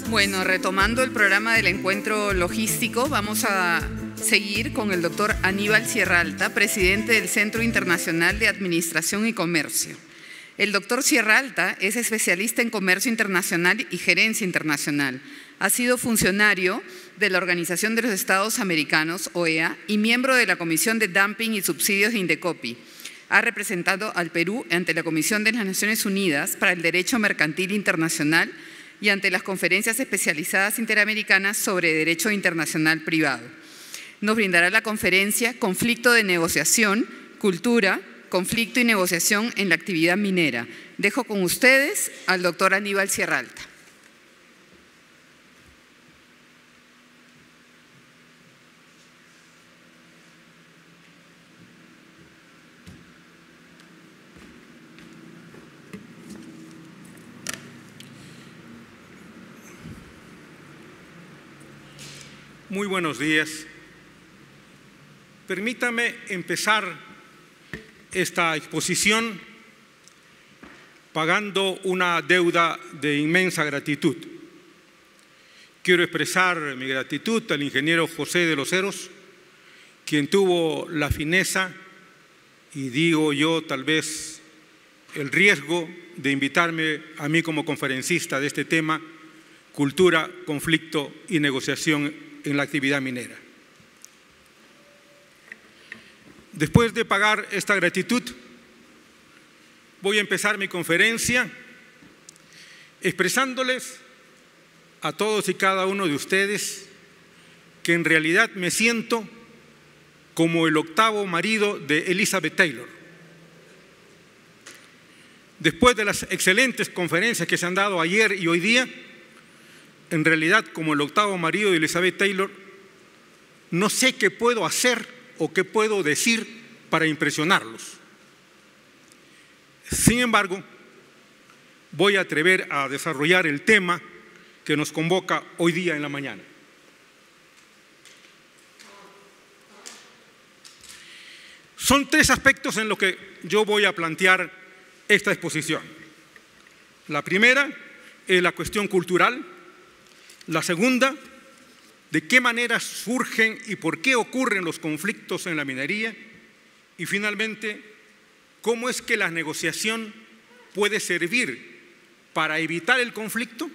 Bueno, retomando el programa del encuentro logístico, vamos a seguir con el doctor Aníbal Sierralta, presidente del Centro Internacional de Administración y Comercio. El doctor Sierralta es especialista en comercio internacional y gerencia internacional. Ha sido funcionario de la Organización de los Estados Americanos, OEA, y miembro de la Comisión de Dumping y Subsidios de Indecopi. Ha representado al Perú ante la Comisión de las Naciones Unidas para el Derecho Mercantil Internacional y ante las conferencias especializadas interamericanas sobre Derecho Internacional Privado. Nos brindará la conferencia Conflicto de Negociación, Cultura, Conflicto y Negociación en la Actividad Minera. Dejo con ustedes al doctor Aníbal Sierralta. Muy buenos días. Permítame empezar esta exposición pagando una deuda de inmensa gratitud. Quiero expresar mi gratitud al ingeniero José de los Heros, quien tuvo la fineza y digo yo tal vez el riesgo de invitarme a mí como conferencista de este tema, cultura, conflicto y negociación en la actividad minera. Después de pagar esta gratitud, voy a empezar mi conferencia expresándoles a todos y cada uno de ustedes que en realidad me siento como el octavo marido de Elizabeth Taylor. Después de las excelentes conferencias que se han dado ayer y hoy día, en realidad, como el octavo marido de Elizabeth Taylor, no sé qué puedo hacer o qué puedo decir para impresionarlos. Sin embargo, voy a atrever a desarrollar el tema que nos convoca hoy día en la mañana. Son tres aspectos en los que yo voy a plantear esta exposición. La primera es la cuestión cultural. La segunda, de qué manera surgen y por qué ocurren los conflictos en la minería. Y finalmente, cómo es que la negociación puede servir para evitar el conflicto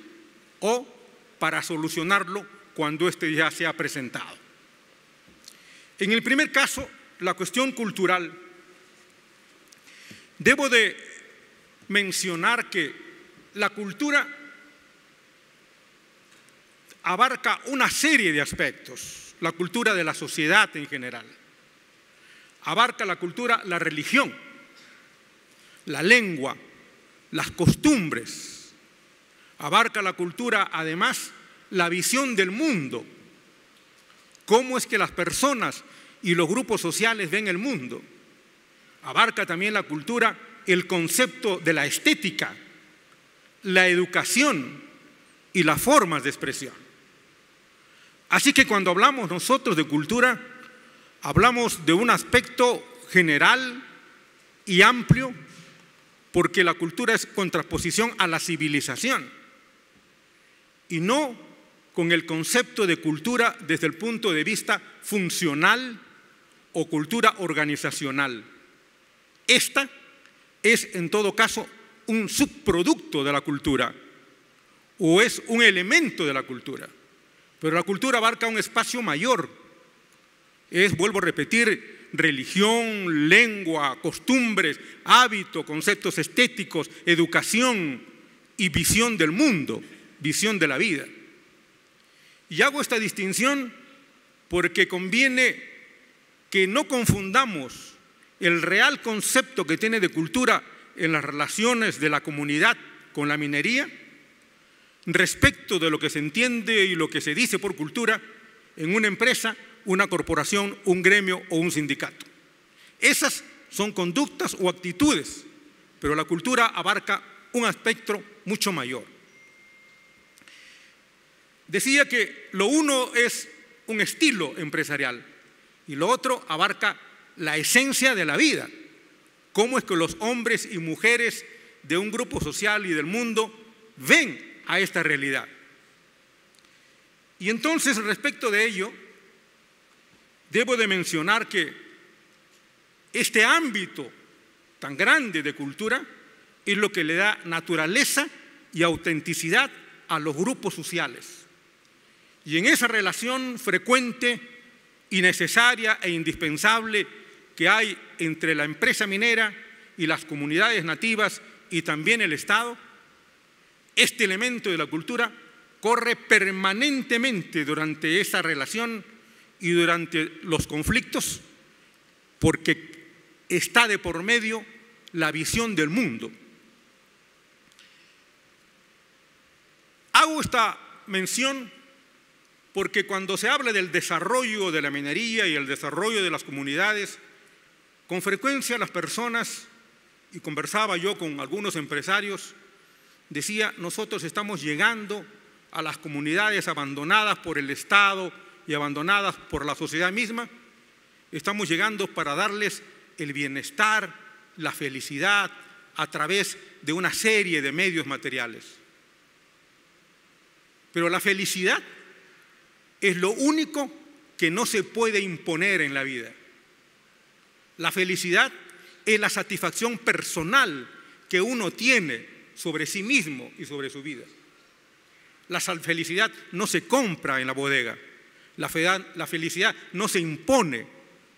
o para solucionarlo cuando éste ya se ha presentado. En el primer caso, la cuestión cultural, debo de mencionar que la cultura abarca una serie de aspectos, la cultura de la sociedad en general. Abarca la cultura, la religión, la lengua, las costumbres. Abarca la cultura, además, la visión del mundo. Cómo es que las personas y los grupos sociales ven el mundo. Abarca también la cultura, el concepto de la estética, la educación y las formas de expresión. Así que cuando hablamos nosotros de cultura, hablamos de un aspecto general y amplio, porque la cultura es contraposición a la civilización, y no con el concepto de cultura desde el punto de vista funcional o cultura organizacional. Esta es, en todo caso, un subproducto de la cultura, o es un elemento de la cultura. Pero la cultura abarca un espacio mayor. Es, vuelvo a repetir, religión, lengua, costumbres, hábito, conceptos estéticos, educación y visión del mundo, visión de la vida. Y hago esta distinción porque conviene que no confundamos el real concepto que tiene de cultura en las relaciones de la comunidad con la minería respecto de lo que se entiende y lo que se dice por cultura en una empresa, una corporación, un gremio o un sindicato. Esas son conductas o actitudes, pero la cultura abarca un aspecto mucho mayor. Decía que lo uno es un estilo empresarial y lo otro abarca la esencia de la vida. Cómo es que los hombres y mujeres de un grupo social y del mundo ven a esta realidad. Y entonces, respecto de ello, debo de mencionar que este ámbito tan grande de cultura es lo que le da naturaleza y autenticidad a los grupos sociales. Y en esa relación frecuente y necesaria e indispensable que hay entre la empresa minera y las comunidades nativas y también el Estado, este elemento de la cultura corre permanentemente durante esa relación y durante los conflictos, porque está de por medio la visión del mundo. Hago esta mención porque cuando se habla del desarrollo de la minería y el desarrollo de las comunidades, con frecuencia las personas, y conversaba yo con algunos empresarios, decía, nosotros estamos llegando a las comunidades abandonadas por el Estado y abandonadas por la sociedad misma, estamos llegando para darles el bienestar, la felicidad, a través de una serie de medios materiales. Pero la felicidad es lo único que no se puede imponer en la vida. La felicidad es la satisfacción personal que uno tiene sobre sí mismo y sobre su vida. La felicidad no se compra en la bodega. La felicidad no se impone,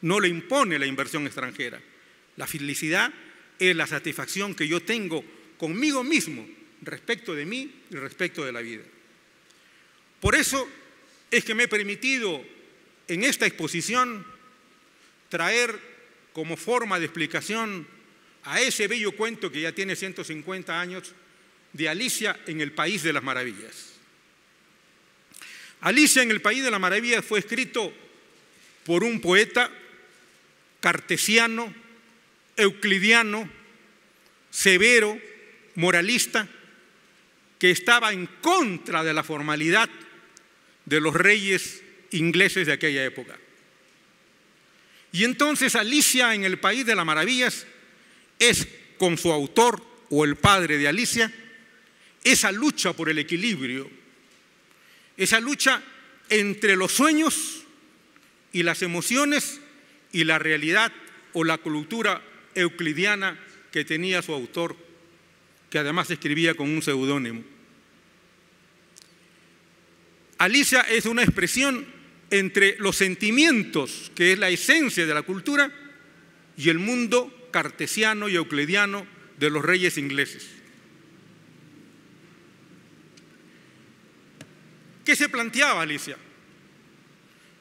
no le impone la inversión extranjera. La felicidad es la satisfacción que yo tengo conmigo mismo respecto de mí y respecto de la vida. Por eso es que me he permitido en esta exposición traer como forma de explicación a ese bello cuento que ya tiene 150 años de Alicia en el País de las Maravillas. Alicia en el País de las Maravillas fue escrito por un poeta cartesiano, euclidiano, severo, moralista, que estaba en contra de la formalidad de los reyes ingleses de aquella época. Y entonces Alicia en el País de las Maravillas es, con su autor o el padre de Alicia, esa lucha por el equilibrio, esa lucha entre los sueños y las emociones y la realidad o la cultura euclidiana que tenía su autor, que además escribía con un seudónimo. Alicia es una expresión entre los sentimientos, que es la esencia de la cultura, y el mundo cartesiano y euclidiano de los reyes ingleses. ¿Qué se planteaba Alicia?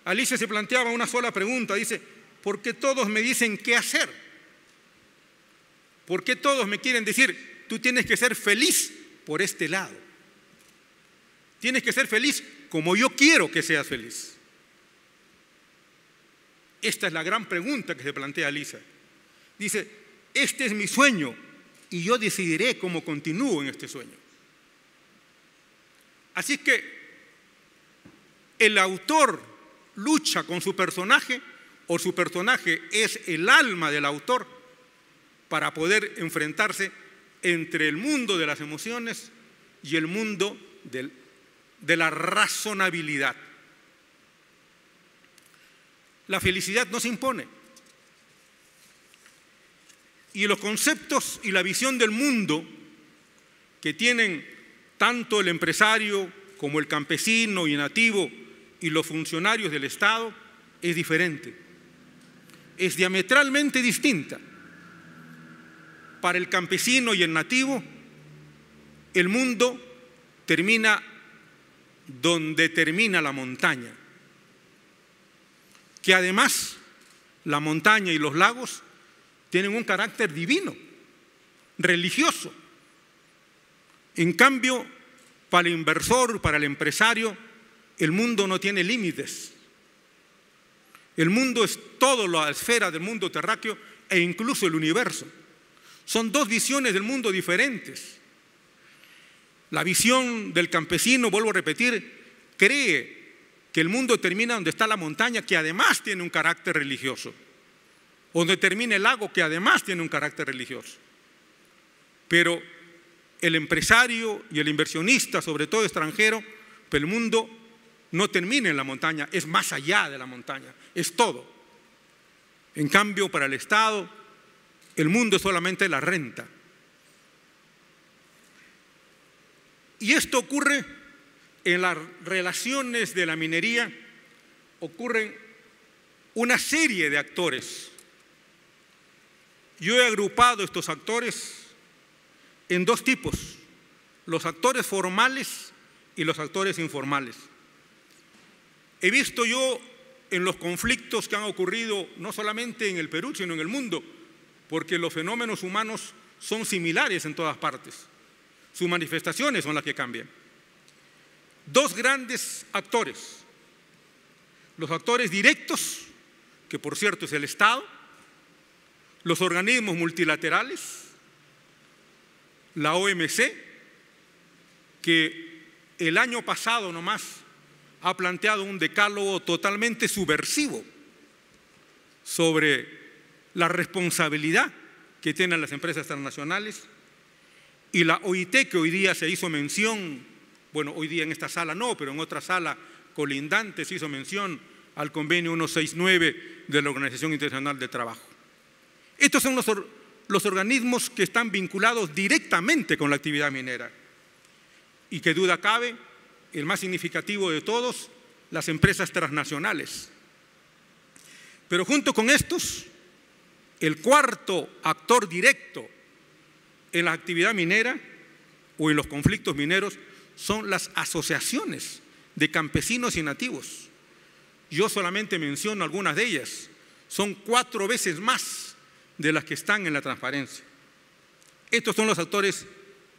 Alicia se planteaba una sola pregunta, dice, ¿por qué todos me dicen qué hacer? ¿Por qué todos me quieren decir, tú tienes que ser feliz por este lado? Tienes que ser feliz como yo quiero que seas feliz. Esta es la gran pregunta que se plantea Alicia. Dice, este es mi sueño y yo decidiré cómo continúo en este sueño. Así que el autor lucha con su personaje o su personaje es el alma del autor para poder enfrentarse entre el mundo de las emociones y el mundo de la razonabilidad. La felicidad no se impone. Y los conceptos y la visión del mundo que tienen tanto el empresario como el campesino y nativo y los funcionarios del Estado es diferente. Es diametralmente distinta. Para el campesino y el nativo, el mundo termina donde termina la montaña. Que además la montaña y los lagos tienen un carácter divino, religioso. En cambio, para el inversor, para el empresario, el mundo no tiene límites. El mundo es toda la esfera del mundo terráqueo e incluso el universo. Son dos visiones del mundo diferentes. La visión del campesino, vuelvo a repetir, cree que el mundo termina donde está la montaña, que además tiene un carácter religioso, donde termina el lago, que además tiene un carácter religioso. Pero el empresario y el inversionista, sobre todo extranjero, el mundo no termina en la montaña, es más allá de la montaña, es todo. En cambio, para el Estado, el mundo es solamente la renta. Y esto ocurre en las relaciones de la minería, ocurren una serie de actores. Yo he agrupado estos actores en dos tipos: los actores formales y los actores informales. He visto yo en los conflictos que han ocurrido no solamente en el Perú, sino en el mundo, porque los fenómenos humanos son similares en todas partes. Sus manifestaciones son las que cambian. Dos grandes actores: los actores directos, que por cierto es el Estado, los organismos multilaterales, la OMC, que el año pasado nomás ha planteado un decálogo totalmente subversivo sobre la responsabilidad que tienen las empresas transnacionales, y la OIT, que hoy día se hizo mención, bueno, hoy día en esta sala no, pero en otra sala colindante se hizo mención al convenio 169 de la Organización Internacional del Trabajo. Estos son los organismos que están vinculados directamente con la actividad minera. Y qué duda cabe, el más significativo de todos, las empresas transnacionales. Pero junto con estos, el cuarto actor directo en la actividad minera o en los conflictos mineros son las asociaciones de campesinos y nativos. Yo solamente menciono algunas de ellas. Son 4 veces más de las que están en la transparencia. Estos son los actores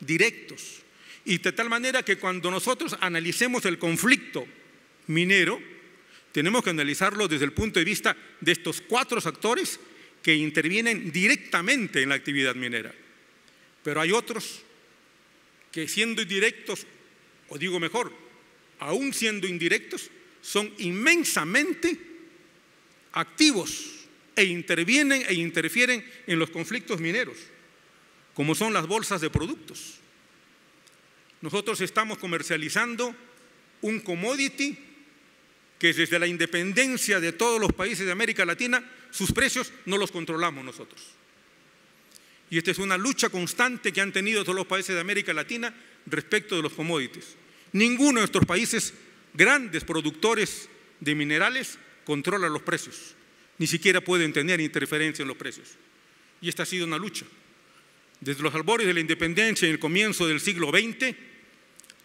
directos. Y de tal manera que cuando nosotros analicemos el conflicto minero, tenemos que analizarlo desde el punto de vista de estos 4 actores que intervienen directamente en la actividad minera. Pero hay otros que, siendo indirectos, o digo mejor, aún siendo indirectos, son inmensamente activos e intervienen e interfieren en los conflictos mineros, como son las bolsas de productos. Nosotros estamos comercializando un commodity que desde la independencia de todos los países de América Latina, sus precios no los controlamos nosotros. Y esta es una lucha constante que han tenido todos los países de América Latina respecto de los commodities. Ninguno de nuestros países, grandes productores de minerales, controla los precios. Ni siquiera pueden tener interferencia en los precios. Y esta ha sido una lucha. Desde los albores de la independencia en el comienzo del siglo XX,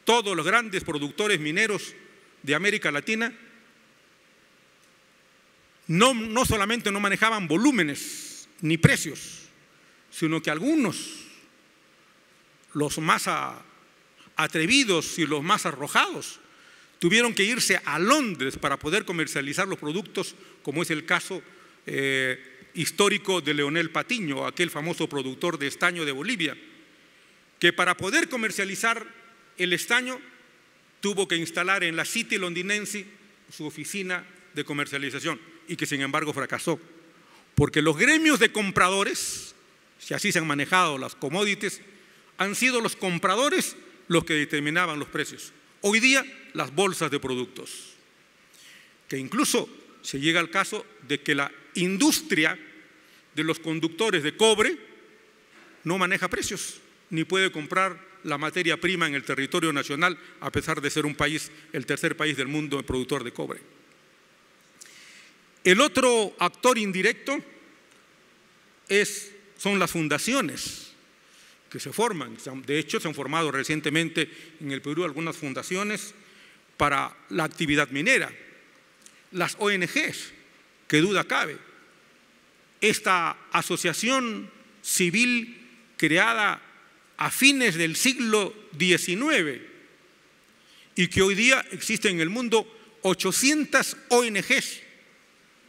todos los grandes productores mineros de América Latina no solamente no manejaban volúmenes ni precios, sino que algunos, los más atrevidos y los más arrojados, tuvieron que irse a Londres para poder comercializar los productos, como es el caso histórico de Leonel Patiño, aquel famoso productor de estaño de Bolivia, que para poder comercializar el estaño tuvo que instalar en la City londinense su oficina de comercialización, y que sin embargo fracasó, porque los gremios de compradores, si así se han manejado las commodities, han sido los compradores los que determinaban los precios. Hoy día, las bolsas de productos, que incluso se llega al caso de que la industria de los conductores de cobre no maneja precios, ni puede comprar la materia prima en el territorio nacional, a pesar de ser un país, el tercer país del mundo productor de cobre. El otro actor indirecto son las fundaciones que se forman. De hecho, se han formado recientemente en el Perú algunas fundaciones para la actividad minera. Las ONGs, que duda cabe. Esta asociación civil creada a fines del siglo XIX y que hoy día existen en el mundo 800 ONGs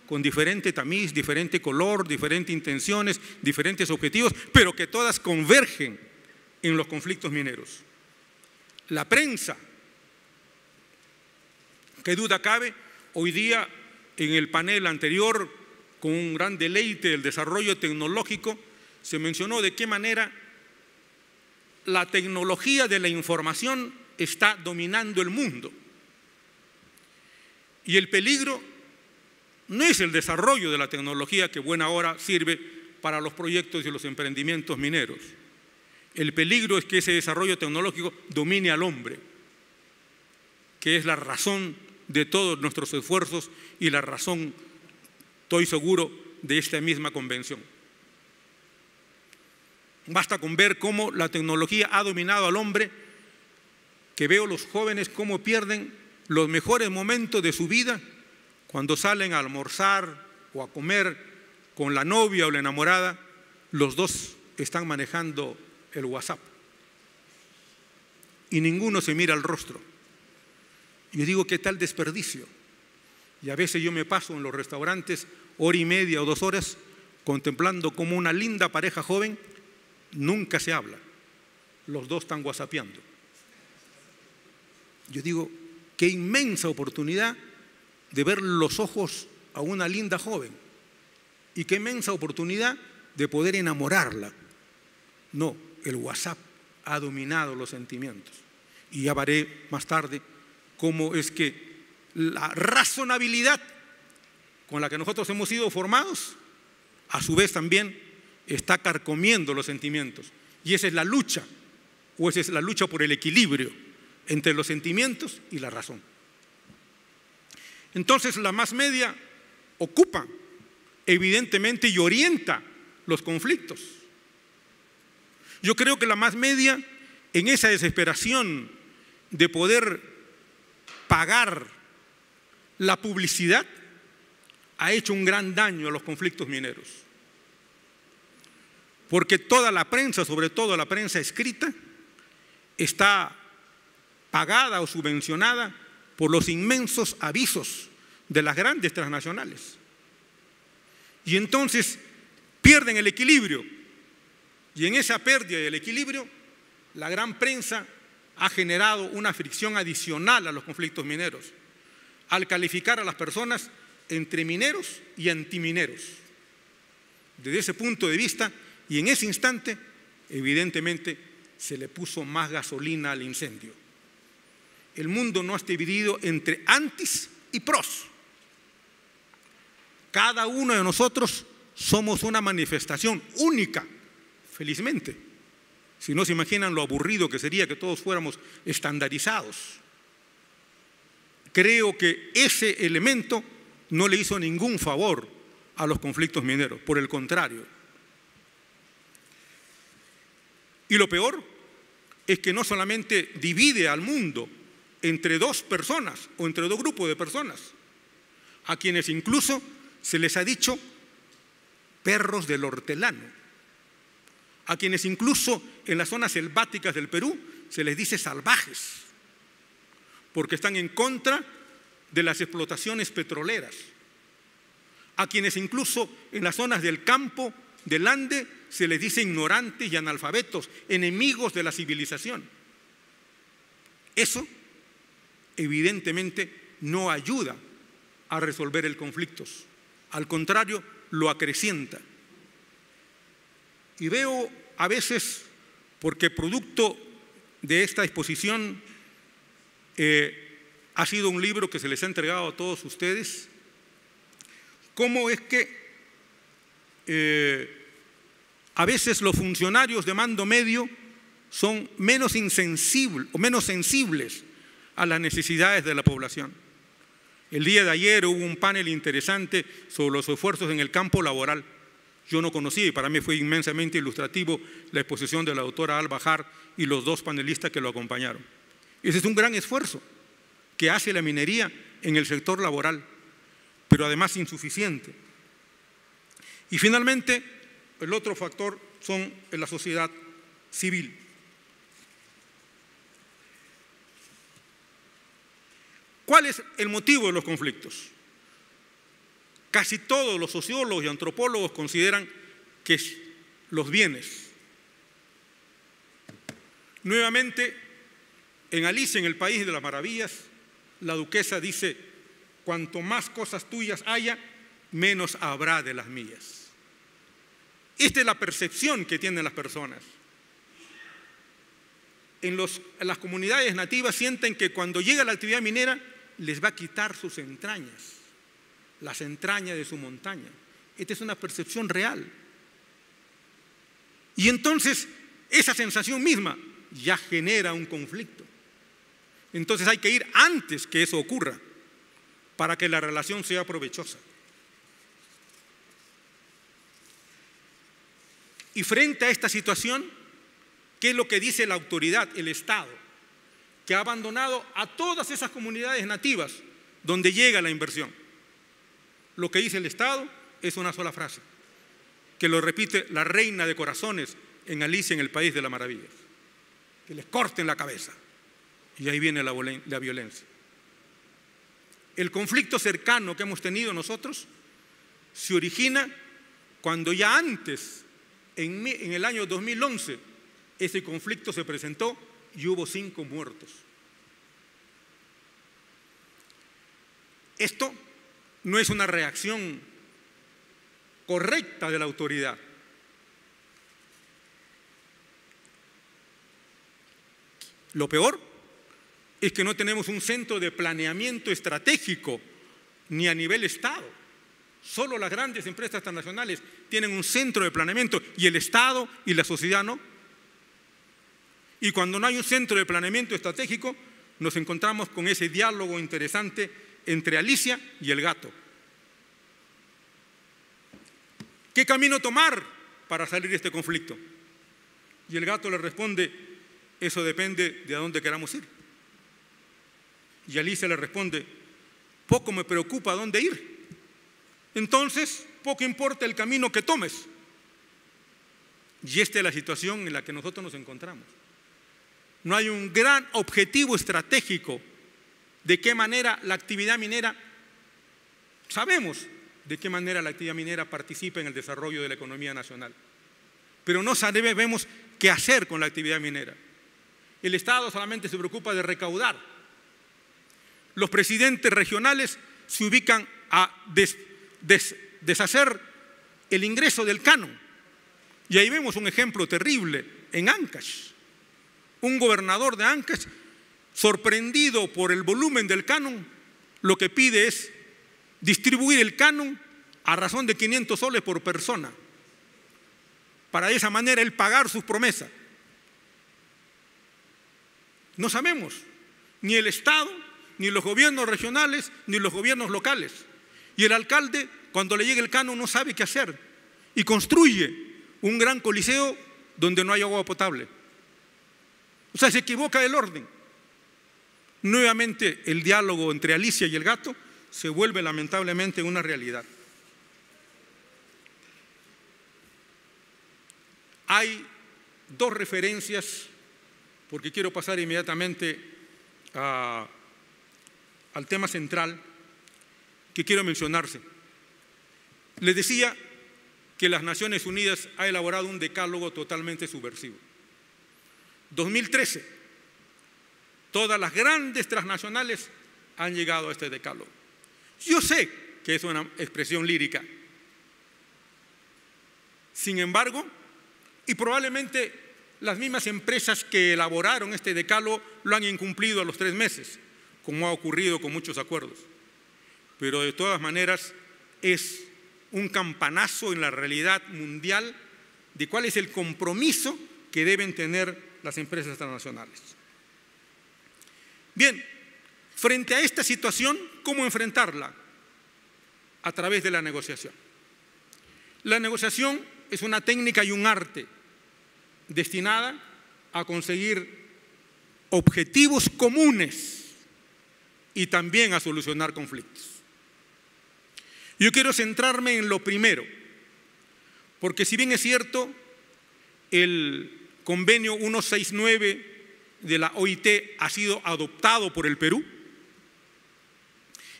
con diferente tamiz, diferente color, diferentes intenciones, diferentes objetivos, pero que todas convergen en los conflictos mineros. La prensa, qué duda cabe, hoy día en el panel anterior, con un gran deleite del desarrollo tecnológico, se mencionó de qué manera la tecnología de la información está dominando el mundo. Y el peligro no es el desarrollo de la tecnología que buena hora sirve para los proyectos y los emprendimientos mineros. El peligro es que ese desarrollo tecnológico domine al hombre, que es la razón de todos nuestros esfuerzos y la razón, estoy seguro, de esta misma convención. Basta con ver cómo la tecnología ha dominado al hombre, que veo los jóvenes cómo pierden los mejores momentos de su vida cuando salen a almorzar o a comer con la novia o la enamorada, los dos están manejando el WhatsApp y ninguno se mira al rostro. Yo digo, ¿qué tal desperdicio? Y a veces yo me paso en los restaurantes hora y media o 2 horas contemplando cómo una linda pareja joven nunca se habla, los dos están whatsappeando. Yo digo, qué inmensa oportunidad de ver los ojos a una linda joven y qué inmensa oportunidad de poder enamorarla. No, el WhatsApp ha dominado los sentimientos. Y ya veré más tarde cómo es que la razonabilidad con la que nosotros hemos sido formados, a su vez también está carcomiendo los sentimientos. Y esa es la lucha, o esa es la lucha por el equilibrio entre los sentimientos y la razón. Entonces la más media ocupa evidentemente y orienta los conflictos. Yo creo que la más media, en esa desesperación de poder pagar la publicidad, ha hecho un gran daño a los conflictos mineros. Porque toda la prensa, sobre todo la prensa escrita, está pagada o subvencionada por los inmensos avisos de las grandes transnacionales. Y entonces pierden el equilibrio. Y en esa pérdida del equilibrio, la gran prensa ha generado una fricción adicional a los conflictos mineros, al calificar a las personas entre mineros y antimineros. Desde ese punto de vista, y en ese instante, evidentemente, se le puso más gasolina al incendio. El mundo no está dividido entre antis y pros. Cada uno de nosotros somos una manifestación única, felizmente. Si no se imaginan lo aburrido que sería que todos fuéramos estandarizados. Creo que ese elemento no le hizo ningún favor a los conflictos mineros, por el contrario. Y lo peor es que no solamente divide al mundo entre 2 personas o entre 2 grupos de personas, a quienes incluso se les ha dicho perros del hortelano, a quienes incluso en las zonas selváticas del Perú se les dice salvajes, porque están en contra de las explotaciones petroleras, a quienes incluso en las zonas del campo, del Ande, se les dice ignorantes y analfabetos, enemigos de la civilización. Eso evidentemente no ayuda a resolver el conflicto, al contrario, lo acrecienta. Y veo a veces, porque producto de esta exposición ha sido un libro que se les ha entregado a todos ustedes, cómo es que a veces los funcionarios de mando medio son menos insensibles o menos sensibles a las necesidades de la población. El día de ayer hubo un panel interesante sobre los esfuerzos en el campo laboral. Yo no conocía y para mí fue inmensamente ilustrativo la exposición de la doctora Alba Jar y los 2 panelistas que lo acompañaron. Ese es un gran esfuerzo que hace la minería en el sector laboral, pero además insuficiente. Y finalmente, el otro factor son la sociedad civil. ¿Cuál es el motivo de los conflictos? Casi todos los sociólogos y antropólogos consideran que es los bienes. Nuevamente, en Alicia en el País de las Maravillas, la duquesa dice, cuanto más cosas tuyas haya, menos habrá de las mías. Esta es la percepción que tienen las personas. En las comunidades nativas sienten que cuando llega la actividad minera les va a quitar sus entrañas, las entrañas de su montaña. Esta es una percepción real. Y entonces esa sensación misma ya genera un conflicto. Entonces hay que ir antes que eso ocurra para que la relación sea provechosa. Y frente a esta situación, ¿qué es lo que dice la autoridad, el Estado? Que ha abandonado a todas esas comunidades nativas donde llega la inversión. Lo que dice el Estado es una sola frase, que lo repite la reina de corazones en Alicia en el País de las Maravillas: que les corten la cabeza. Y ahí viene la violencia. El conflicto cercano que hemos tenido nosotros se origina cuando ya antes, en el año 2011, ese conflicto se presentó y hubo 5 muertos. Esto no es una reacción correcta de la autoridad. Lo peor es que no tenemos un centro de planeamiento estratégico ni a nivel Estado. Solo las grandes empresas transnacionales tienen un centro de planeamiento y el Estado y la sociedad no. Y cuando no hay un centro de planeamiento estratégico, nos encontramos con ese diálogo interesante entre Alicia y el gato. ¿Qué camino tomar para salir de este conflicto? Y el gato le responde: eso depende de a dónde queramos ir. Y Alicia le responde: poco me preocupa a dónde ir. Entonces, poco importa el camino que tomes. Y esta es la situación en la que nosotros nos encontramos. No hay un gran objetivo estratégico de qué manera la actividad minera, sabemos de qué manera la actividad minera participa en el desarrollo de la economía nacional, pero no sabemos qué hacer con la actividad minera. El Estado solamente se preocupa de recaudar. Los presidentes regionales se ubican a deshacer el ingreso del canon. Y ahí vemos un ejemplo terrible en Ancash. Un gobernador de Ancash, sorprendido por el volumen del canon, lo que pide es distribuir el canon a razón de 500 soles por persona, para de esa manera él pagar sus promesas. No sabemos, ni el Estado, ni los gobiernos regionales, ni los gobiernos locales. Y el alcalde, cuando le llega el canon, no sabe qué hacer y construye un gran coliseo donde no hay agua potable. O sea, se equivoca del orden. Nuevamente el diálogo entre Alicia y el gato se vuelve lamentablemente una realidad. Hay 2 referencias, porque quiero pasar inmediatamente al tema central que quiero mencionarse. Les decía que las Naciones Unidas ha elaborado un decálogo totalmente subversivo. 2013, todas las grandes transnacionales han llegado a este decálogo. Yo sé que es una expresión lírica. Sin embargo, y probablemente las mismas empresas que elaboraron este decálogo lo han incumplido a los 3 meses, como ha ocurrido con muchos acuerdos. Pero de todas maneras es un campanazo en la realidad mundial de cuál es el compromiso que deben tener las empresas transnacionales. Bien, frente a esta situación, ¿cómo enfrentarla? A través de la negociación. La negociación es una técnica y un arte destinada a conseguir objetivos comunes y también a solucionar conflictos. Yo quiero centrarme en lo primero, porque si bien es cierto, el convenio 169 de la OIT ha sido adoptado por el Perú,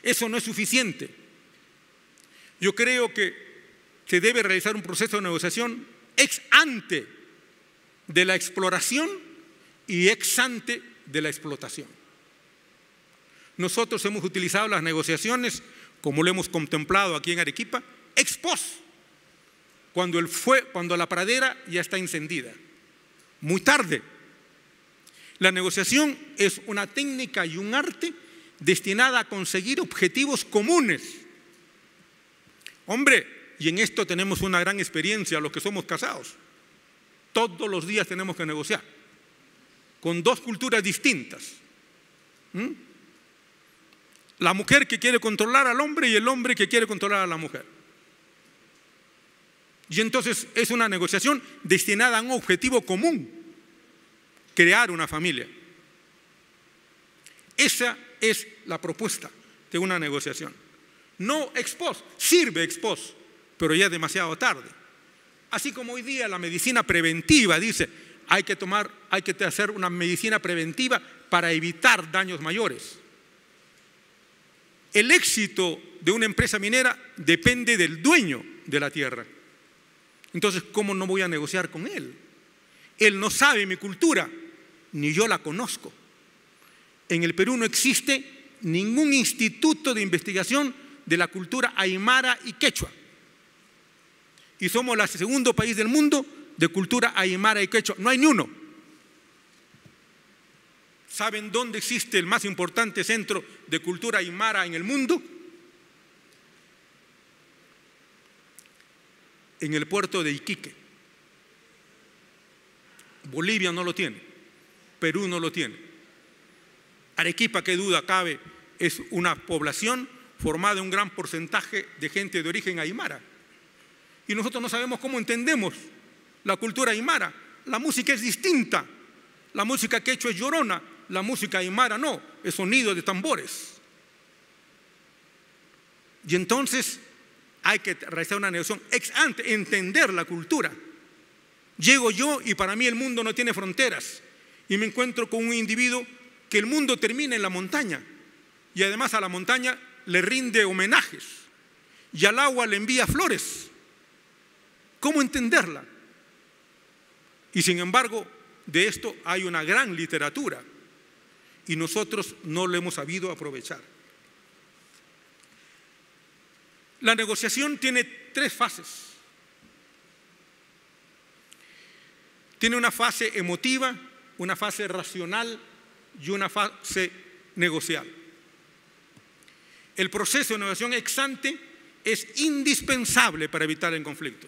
eso no es suficiente. Yo creo que se debe realizar un proceso de negociación ex ante de la exploración y ex ante de la explotación. Nosotros hemos utilizado las negociaciones, como lo hemos contemplado aquí en Arequipa, ex post, cuando la pradera ya está encendida, muy tarde. La negociación es una técnica y un arte destinada a conseguir objetivos comunes. Hombre, y en esto tenemos una gran experiencia los que somos casados. Todos los días tenemos que negociar con dos culturas distintas. La mujer que quiere controlar al hombre y el hombre que quiere controlar a la mujer. Y entonces es una negociación destinada a un objetivo común: crear una familia. Esa es la propuesta de una negociación. No ex post, sirve ex post, pero ya es demasiado tarde. Así como hoy día la medicina preventiva dice, hay que hacer una medicina preventiva para evitar daños mayores. El éxito de una empresa minera depende del dueño de la tierra. Entonces, ¿cómo no voy a negociar con él? Él no sabe mi cultura, ni yo la conozco. En el Perú no existe ningún instituto de investigación de la cultura aymara y quechua. Y somos el segundo país del mundo de cultura aymara y quechua. No hay ni uno. ¿Saben dónde existe el más importante centro de cultura aymara en el mundo? En el puerto de Iquique. Bolivia no lo tiene, Perú no lo tiene. Arequipa, qué duda cabe, es una población formada en un gran porcentaje de gente de origen aymara. Y nosotros no sabemos cómo entendemos la cultura aymara. La música es distinta. La música quechua es llorona, la música aymara no, es sonido de tambores. Y entonces hay que realizar una negociación ex ante, entender la cultura. Llego yo y para mí el mundo no tiene fronteras y me encuentro con un individuo que el mundo termina en la montaña y además a la montaña le rinde homenajes y al agua le envía flores. ¿Cómo entenderla? Y sin embargo, de esto hay una gran literatura y nosotros no lo hemos sabido aprovechar. La negociación tiene tres fases. Tiene una fase emotiva, una fase racional y una fase negocial. El proceso de negociación ex ante es indispensable para evitar el conflicto.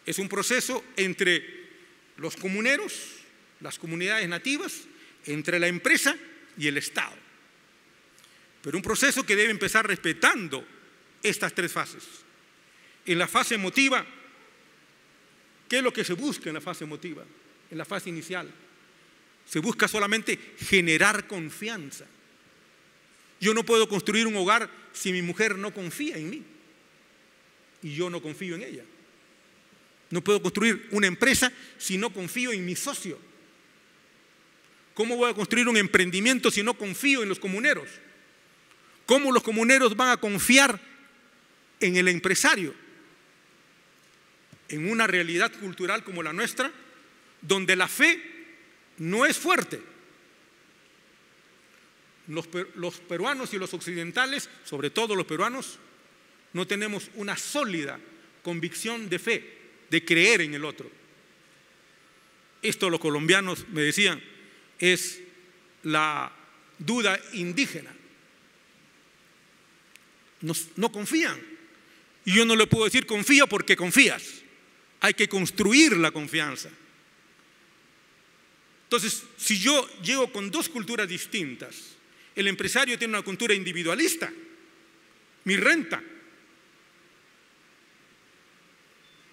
Es un proceso entre los comuneros, las comunidades nativas, entre la empresa y el Estado. Pero un proceso que debe empezar respetando estas tres fases. En la fase emotiva, ¿qué es lo que se busca en la fase emotiva? En la fase inicial, se busca solamente generar confianza. Yo no puedo construir un hogar si mi mujer no confía en mí y yo no confío en ella. No puedo construir una empresa si no confío en mi socio. ¿Cómo voy a construir un emprendimiento si no confío en los comuneros? ¿Cómo los comuneros van a confiar en el empresario? En una realidad cultural como la nuestra, donde la fe no es fuerte. Los peruanos y los occidentales, sobre todo los peruanos, no tenemos una sólida convicción de fe, de creer en el otro. Esto los colombianos me decían, es la duda indígena. No confían. Y yo no le puedo decir confía porque confías. Hay que construir la confianza. Entonces, si yo llego con dos culturas distintas, el empresario tiene una cultura individualista, mi renta.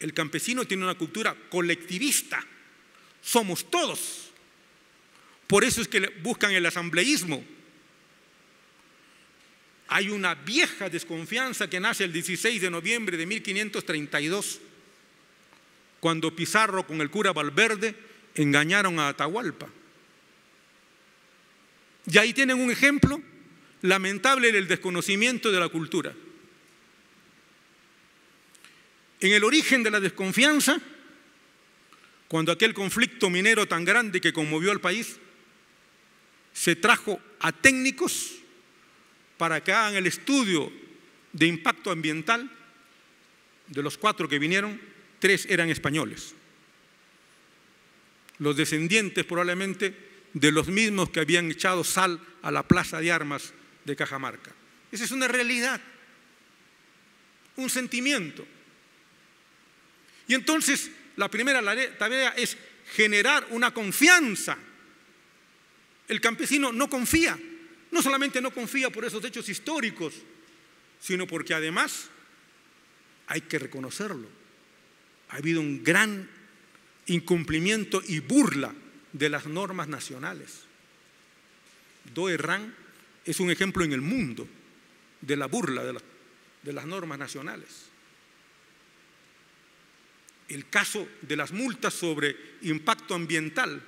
El campesino tiene una cultura colectivista, somos todos. Por eso es que buscan el asambleísmo. Hay una vieja desconfianza que nace el 16 de noviembre de 1532, cuando Pizarro con el cura Valverde engañaron a Atahualpa. Y ahí tienen un ejemplo lamentable del desconocimiento de la cultura. En el origen de la desconfianza, cuando aquel conflicto minero tan grande que conmovió al país, se trajo a técnicos para que hagan el estudio de impacto ambiental. De los 4 que vinieron, 3 eran españoles. Los descendientes probablemente de los mismos que habían echado sal a la plaza de armas de Cajamarca. Esa es una realidad, un sentimiento. Y entonces la primera tarea es generar una confianza. El campesino no confía, no solamente no confía por esos hechos históricos, sino porque además hay que reconocerlo. Ha habido un gran incumplimiento y burla de las normas nacionales. Do Herrán es un ejemplo en el mundo de la burla de las normas nacionales. El caso de las multas sobre impacto ambiental.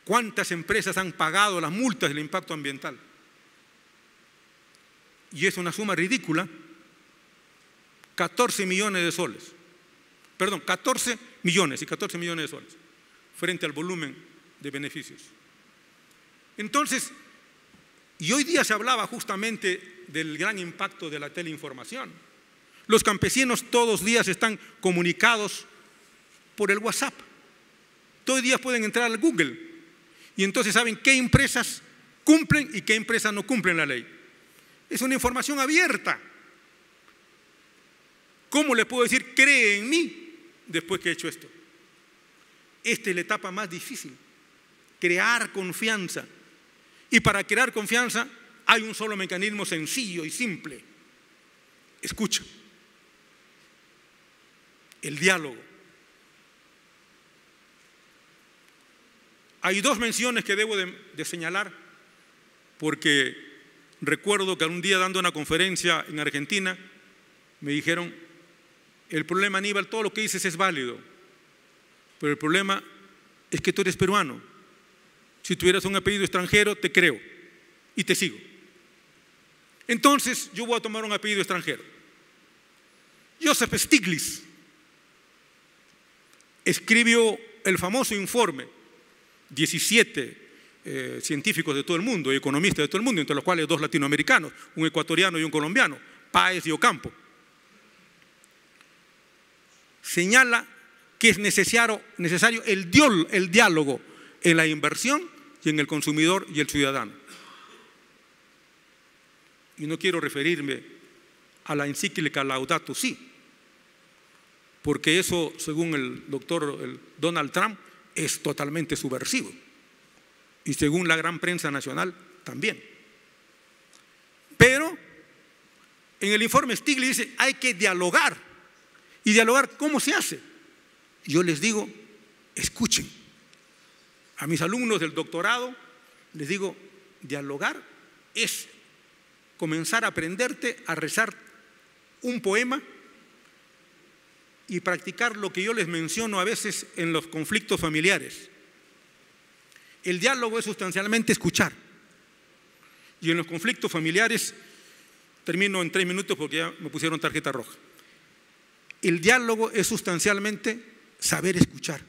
¿Cuántas empresas han pagado las multas del impacto ambiental? Y es una suma ridícula, 14 millones de soles. Perdón, 14 millones de soles frente al volumen de beneficios. Entonces, y hoy día se hablaba justamente del gran impacto de la teleinformación. Los campesinos todos los días están comunicados por el WhatsApp. Todos los días pueden entrar al Google y entonces saben qué empresas cumplen y qué empresas no cumplen la ley. Es una información abierta. ¿Cómo le puedo decir cree en mí después que he hecho esto? Esta es la etapa más difícil, crear confianza. Y para crear confianza hay un solo mecanismo sencillo y simple: escucha. El diálogo. Hay dos menciones que debo de señalar, porque recuerdo que un día dando una conferencia en Argentina me dijeron: el problema, Aníbal, todo lo que dices es válido, pero el problema es que tú eres peruano. Si tuvieras un apellido extranjero, te creo y te sigo. Entonces yo voy a tomar un apellido extranjero. Joseph Stiglitz escribió el famoso informe, 17 científicos de todo el mundo y economistas de todo el mundo, entre los cuales 2 latinoamericanos, un ecuatoriano y un colombiano, Páez y Ocampo. Señala que es necesario el diálogo en la inversión y en el consumidor y el ciudadano. Y no quiero referirme a la encíclica Laudato Si, porque eso, según el doctor Donald Trump, es totalmente subversivo. Y según la gran prensa nacional, también. Pero en el informe Stiglitz dice: hay que dialogar. ¿Y dialogar cómo se hace? Yo les digo: escuchen. A mis alumnos del doctorado les digo: dialogar es comenzar a aprenderte a rezar un poema y practicar lo que yo les menciono a veces en los conflictos familiares. El diálogo es sustancialmente escuchar. Y en los conflictos familiares, termino en 3 minutos porque ya me pusieron tarjeta roja. El diálogo es sustancialmente saber escuchar.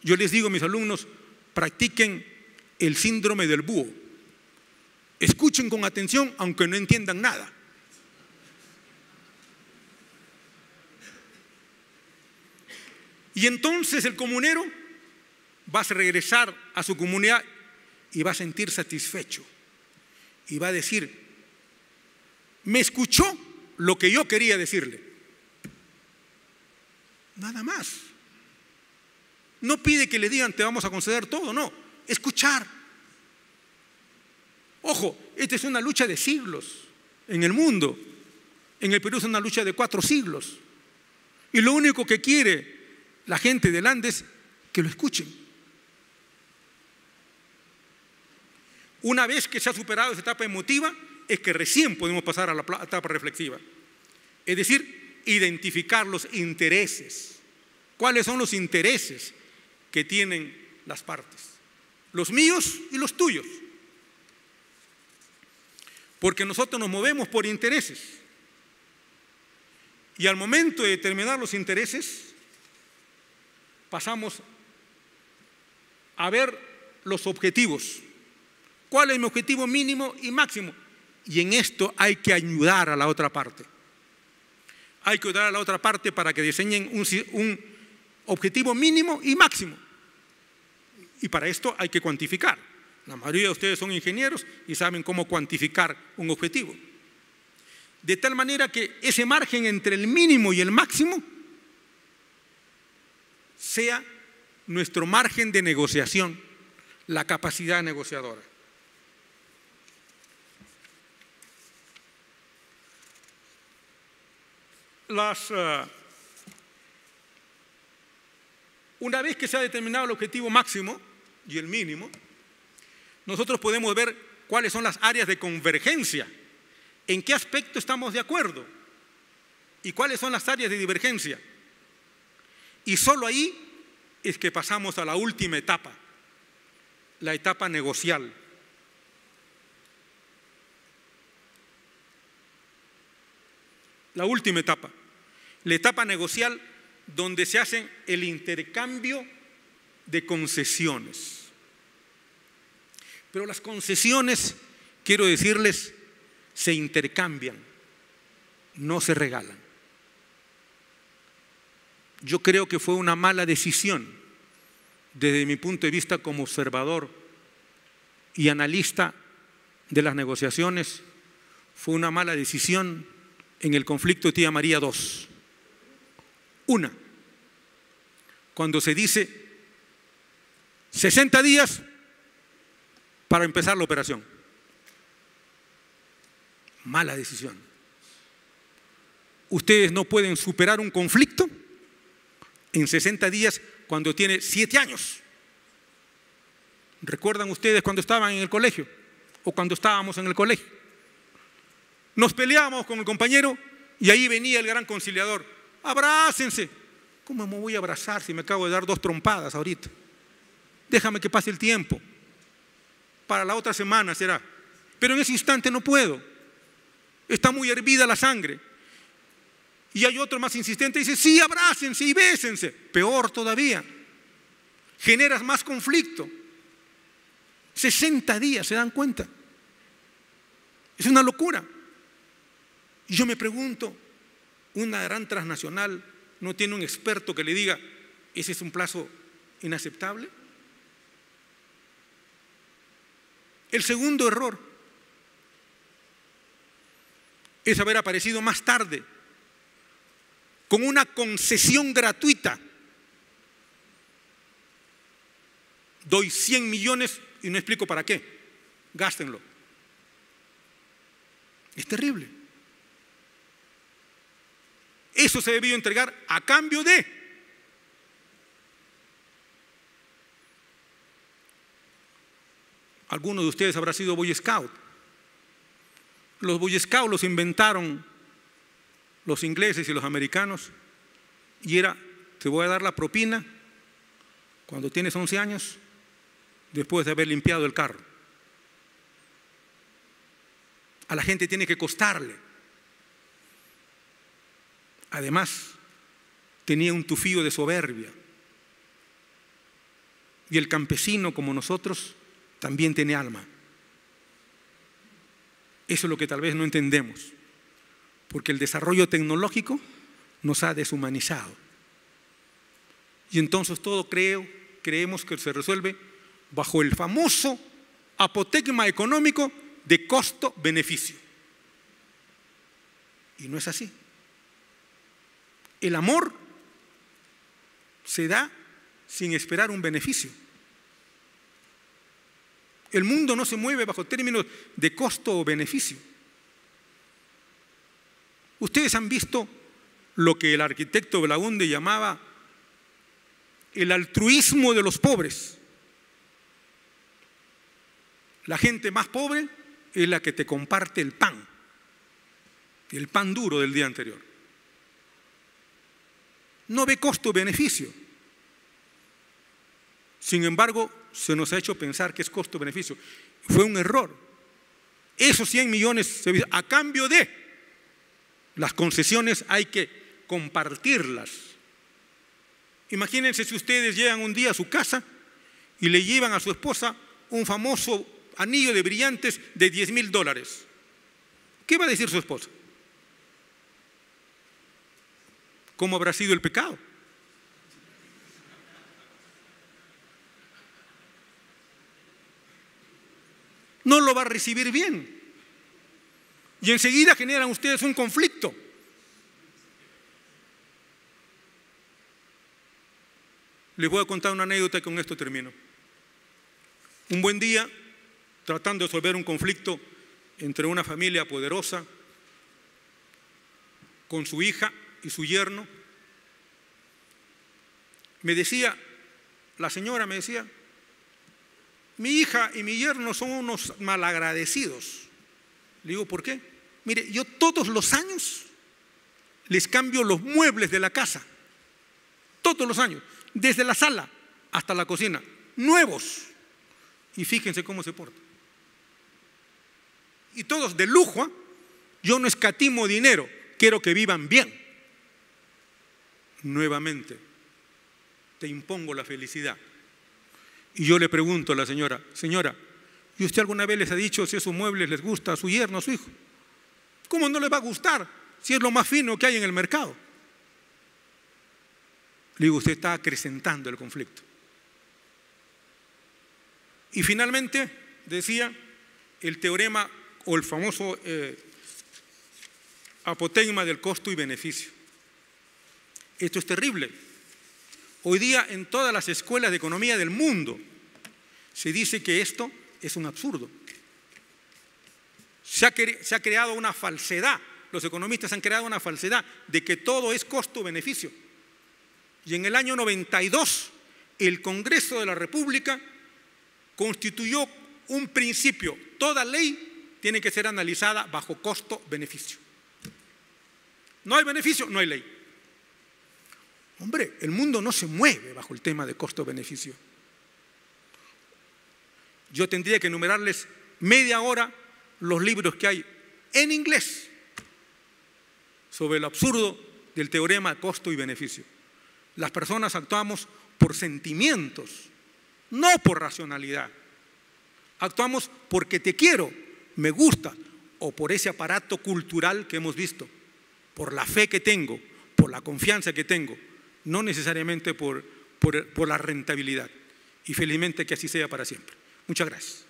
Yo les digo a mis alumnos: practiquen el síndrome del búho. Escuchen con atención aunque no entiendan nada. Y entonces el comunero va a regresar a su comunidad y va a sentir satisfecho. Y va a decir: me escuchó lo que yo quería decirle. Nada más. No pide que le digan: te vamos a conceder todo, no. Escuchar. Ojo, esta es una lucha de siglos en el mundo. En el Perú es una lucha de 4 siglos. Y lo único que quiere la gente del Andes, que lo escuchen. Una vez que se ha superado esa etapa emotiva, es que recién podemos pasar a la etapa reflexiva. Es decir, identificar los intereses. ¿Cuáles son los intereses que tienen las partes? Los míos y los tuyos. Porque nosotros nos movemos por intereses. Y al momento de determinar los intereses, pasamos a ver los objetivos. ¿Cuál es mi objetivo mínimo y máximo? Y en esto hay que ayudar a la otra parte. Hay que ayudar a la otra parte para que diseñen un objetivo mínimo y máximo. Y para esto hay que cuantificar. La mayoría de ustedes son ingenieros y saben cómo cuantificar un objetivo. De tal manera que ese margen entre el mínimo y el máximo sea nuestro margen de negociación, la capacidad negociadora. Una vez que se ha determinado el objetivo máximo y el mínimo, nosotros podemos ver cuáles son las áreas de convergencia, en qué aspecto estamos de acuerdo y cuáles son las áreas de divergencia. Y solo ahí es que pasamos a la última etapa, la etapa negocial. La última etapa, la etapa negocial donde se hace el intercambio de concesiones. Pero las concesiones, quiero decirles, se intercambian, no se regalan. Yo creo que fue una mala decisión, desde mi punto de vista como observador y analista de las negociaciones, fue una mala decisión en el conflicto de Tía María II. Una, cuando se dice 60 días para empezar la operación. Mala decisión. Ustedes no pueden superar un conflicto en 60 días cuando tiene 7 años. ¿Recuerdan ustedes cuando estaban en el colegio o cuando estábamos en el colegio? Nos peleábamos con el compañero y ahí venía el gran conciliador. Abrácense. ¿Cómo me voy a abrazar si me acabo de dar 2 trompadas ahorita? Déjame que pase el tiempo. Para la otra semana será. Pero en ese instante no puedo. Está muy hervida la sangre. Y hay otro más insistente y dice, sí, abrácense y bésense. Peor todavía. Generas más conflicto. 60 días, ¿se dan cuenta? Es una locura. Y yo me pregunto, una gran transnacional no tiene un experto que le diga, ¿ese es un plazo inaceptable? El segundo error es haber aparecido más tarde con una concesión gratuita. Doy 100 millones y no explico para qué. Gástenlo. Es terrible. Eso se debió entregar a cambio de. Alguno de ustedes habrá sido Boy Scout. Los Boy Scouts los inventaron los ingleses y los americanos y era, te voy a dar la propina cuando tienes 11 años después de haber limpiado el carro. A la gente tiene que costarle. Además, tenía un tufillo de soberbia. Y el campesino, como nosotros, también tiene alma. Eso es lo que tal vez no entendemos, porque el desarrollo tecnológico nos ha deshumanizado. Y entonces todo creemos que se resuelve bajo el famoso apotegma económico de costo-beneficio. Y no es así. El amor se da sin esperar un beneficio. El mundo no se mueve bajo términos de costo o beneficio. Ustedes han visto lo que el arquitecto Belaunde llamaba el altruismo de los pobres. La gente más pobre es la que te comparte el pan duro del día anterior. No ve costo-beneficio. Sin embargo, se nos ha hecho pensar que es costo-beneficio. Fue un error. Esos 100 millones, a cambio de las concesiones, hay que compartirlas. Imagínense si ustedes llegan un día a su casa y le llevan a su esposa un famoso anillo de brillantes de $10,000. ¿Qué va a decir su esposa? ¿Cómo habrá sido el pecado? no lo va a recibir bien. Y enseguida generan ustedes un conflicto. Les voy a contar una anécdota y con esto termino. Un buen día, tratando de resolver un conflicto entre una familia poderosa con su hija y su yerno, la señora me decía, mi hija y mi yerno son unos malagradecidos. Le digo, ¿por qué? Mire, yo todos los años les cambio los muebles de la casa, todos los años, desde la sala hasta la cocina, nuevos. Y fíjense cómo se portan. Y todos de lujo, ¿eh? Yo no escatimo dinero, quiero que vivan bien. Nuevamente, te impongo la felicidad. Y yo le pregunto a la señora, señora, ¿y usted alguna vez les ha dicho si esos muebles les gusta a su yerno, a su hijo? ¿Cómo no les va a gustar si es lo más fino que hay en el mercado? Le digo, usted está acrecentando el conflicto. Y finalmente, decía, el teorema o el famoso apotegma del costo y beneficio. Esto es terrible. Hoy día en todas las escuelas de economía del mundo se dice que esto es un absurdo. Se ha creado una falsedad, los economistas han creado una falsedad de que todo es costo-beneficio. Y en el año 92 el Congreso de la República constituyó un principio: toda ley tiene que ser analizada bajo costo-beneficio. No hay beneficio, no hay ley. Hombre, el mundo no se mueve bajo el tema de costo-beneficio. Yo tendría que enumerarles media hora los libros que hay en inglés sobre el absurdo del teorema costo y beneficio. Las personas actuamos por sentimientos, no por racionalidad. Actuamos porque te quiero, me gusta, o por ese aparato cultural que hemos visto, por la fe que tengo, por la confianza que tengo, no necesariamente por la rentabilidad. Y felizmente que así sea para siempre. Muchas gracias.